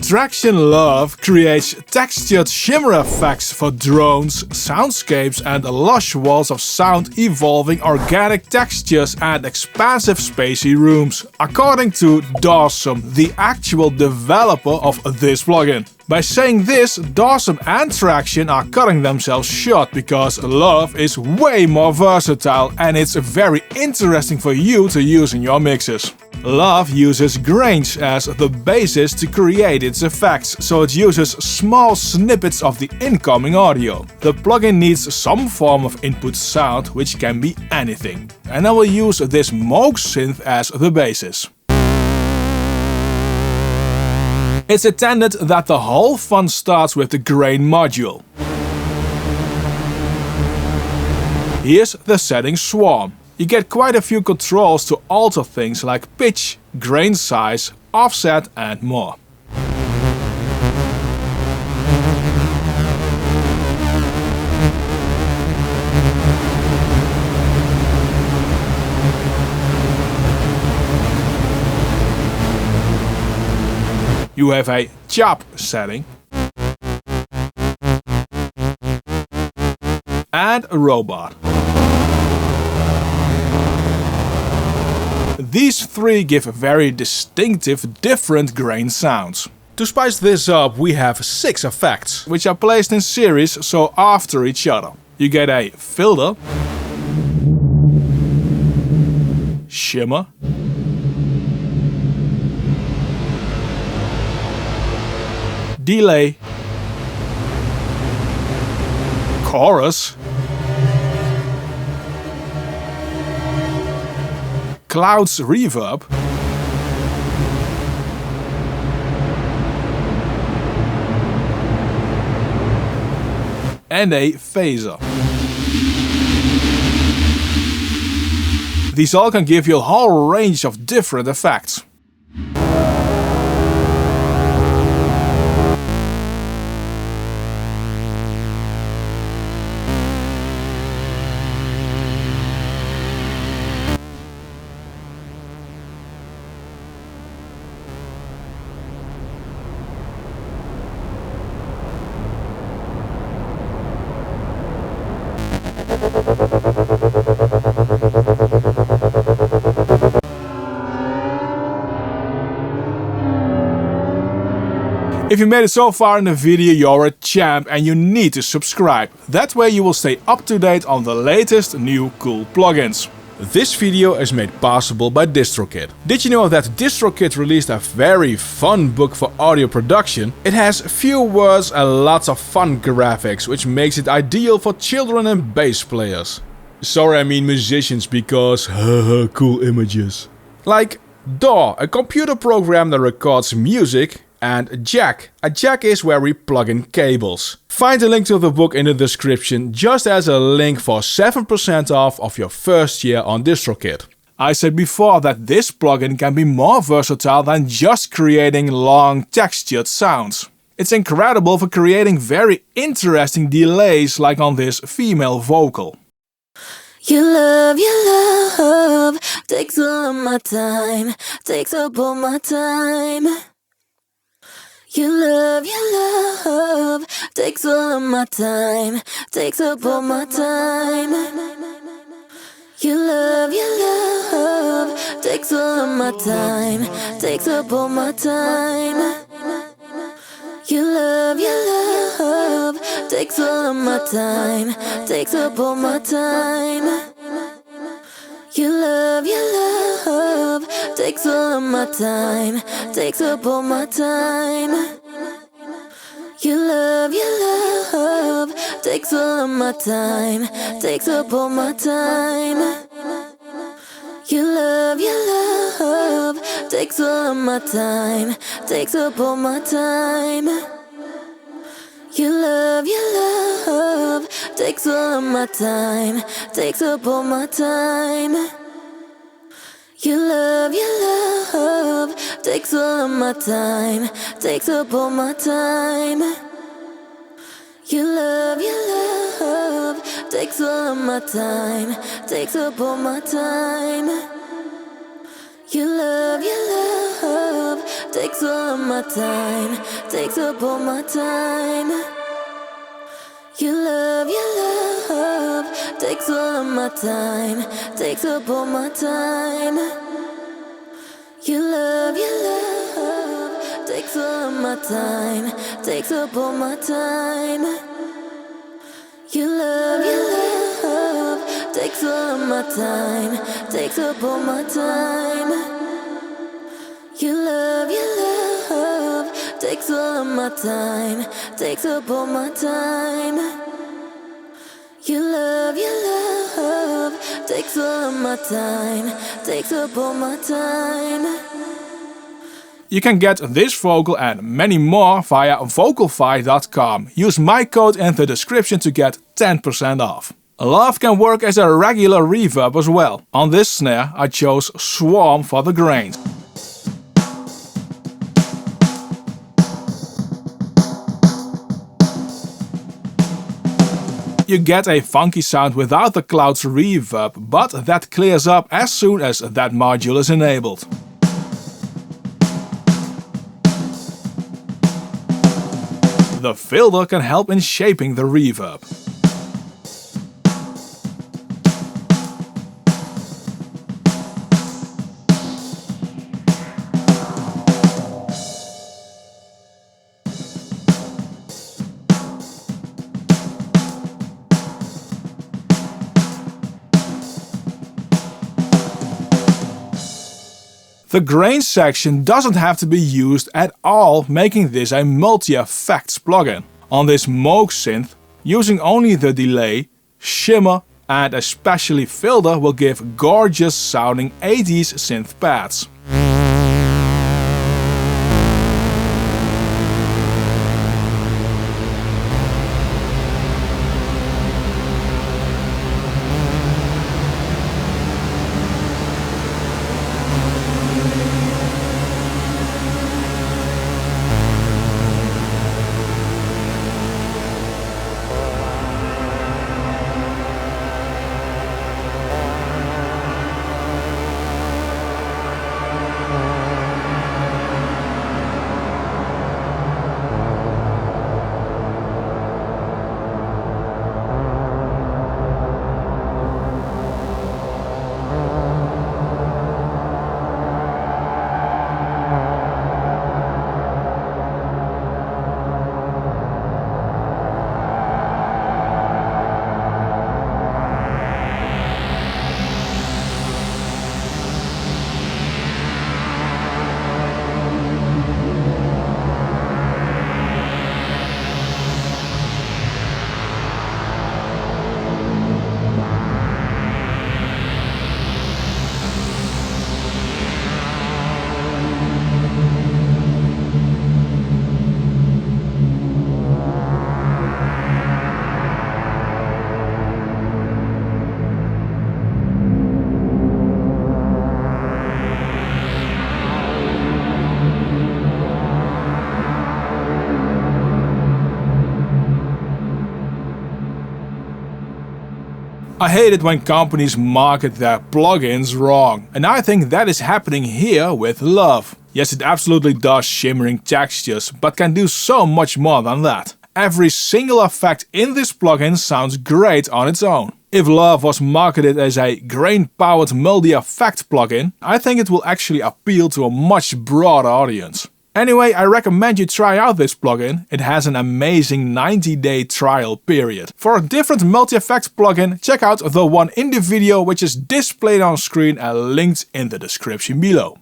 Tracktion LOVE creates textured shimmer effects for drones, soundscapes and lush walls of sound evolving organic textures and expansive spacey rooms, according to Dawesome, the actual developer of this plugin. By saying this, Dawesome and Tracktion are cutting themselves short because LOVE is way more versatile and it's very interesting for you to use in your mixes. LOVE uses grains as the basis to create its effects, so it uses small snippets of the incoming audio. The plugin needs some form of input sound, which can be anything. And I will use this Moog synth as the basis. It's intended that the whole fun starts with the grain module. Here's the setting swarm. You get quite a few controls to alter things like pitch, grain size, offset and more. You have a chop setting and a robot. These three give very distinctive, different grain sounds. To spice this up, we have 6 effects, which are placed in series, so after each other. You get a filter, shimmer, delay, chorus, clouds reverb, and a phaser. These all can give you a whole range of different effects. If you made it so far in the video, you're a champ and you need to subscribe. That way you will stay up to date on the latest new cool plugins. This video is made possible by DistroKid. Did you know that DistroKid released a very fun book for audio production? It has few words and lots of fun graphics, which makes it ideal for children and bass players. Sorry, I mean musicians, because haha, cool images. Like DAW, a computer program that records music, and Jack. A jack is where we plug in cables. Find the link to the book in the description, just as a link for 7% off of your first year on DistroKid. I said before that this plugin can be more versatile than just creating long textured sounds. It's incredible for creating very interesting delays like on this female vocal. Your love, takes all of my time, takes up all my time. Your love, takes all of my time, takes up all my time. Your love, takes all of my time, takes up all my time. Your love, takes all of my time, takes up all my time. Your love, takes all of my time, takes up all my time. Your love, takes all of my time, takes up all my time. Your love, takes all of my time, takes up all my time. Your love, takes all of my time, takes up all my time. Your love, takes all of my time, takes up all my time. Your love, takes all of my time, takes up all my time. Your love, takes all of my time, takes up all my time. Your love, takes all of my time, takes up all my time. Your love, takes all of my time, takes up all my time. Your love, takes all of my time, takes up all my time. Your love, takes all of my time, takes up all my time. Your love, takes all of my time, takes up all my time. You can get this vocal and many more via vocalfi.com. Use my code in the description to get 10% off. Love can work as a regular reverb as well. On this snare I chose Swarm for the grains. You get a funky sound without the cloud's reverb, but that clears up as soon as that module is enabled. The filter can help in shaping the reverb. The grain section doesn't have to be used at all, making this a multi-effects plugin. On this Moog synth, using only the delay, shimmer and especially filter will give gorgeous sounding 80s synth pads. I hate it when companies market their plugins wrong, and I think that is happening here with Love. Yes, it absolutely does shimmering textures, but can do so much more than that. Every single effect in this plugin sounds great on its own. If Love was marketed as a grain-powered multi-effect plugin, I think it will actually appeal to a much broader audience. Anyway, I recommend you try out this plugin. It has an amazing 90-day trial period. For a different multi-effect plugin, check out the one in the video which is displayed on screen and linked in the description below.